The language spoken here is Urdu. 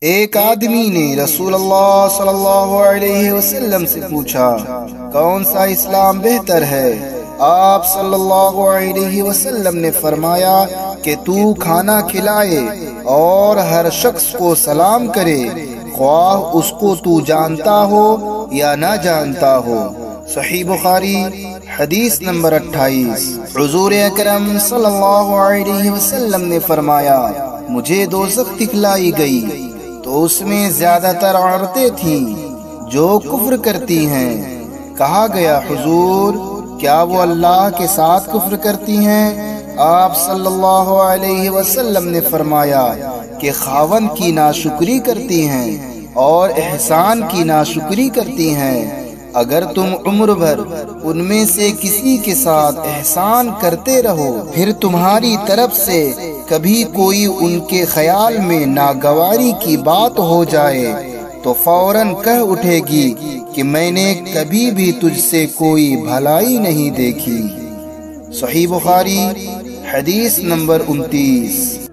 ایک آدمی نے رسول اللہ صلی اللہ علیہ وسلم سے پوچھا کون سا اسلام بہتر ہے؟ آپ صلی اللہ علیہ وسلم نے فرمایا کہ تو کھانا کھلائے اور ہر شخص کو سلام کرے، خواہ اس کو تو جانتا ہو یا نہ جانتا ہو۔ صحیح بخاری حدیث نمبر 28۔ حضور اکرم صلی اللہ علیہ وسلم نے فرمایا مجھے دوزخ دکھلائی گئی تو اس میں زیادہ تر عورتیں تھیں جو کفر کرتی ہیں۔ کہا گیا حضور کیا وہ اللہ کے ساتھ کفر کرتی ہیں؟ آپ صلی اللہ علیہ وسلم نے فرمایا کہ خاوند کی ناشکری کرتی ہیں اور احسان کی ناشکری کرتی ہیں۔ اگر تم عمر بھر ان میں سے کسی کے ساتھ احسان کرتے رہو، پھر تمہاری طرف سے کبھی کوئی ان کے خیال میں ناگواری کی بات ہو جائے تو فوراً کہہ اٹھے گی کہ میں نے کبھی بھی تجھ سے کوئی بھلائی نہیں دیکھی۔ صحیح بخاری حدیث نمبر 29۔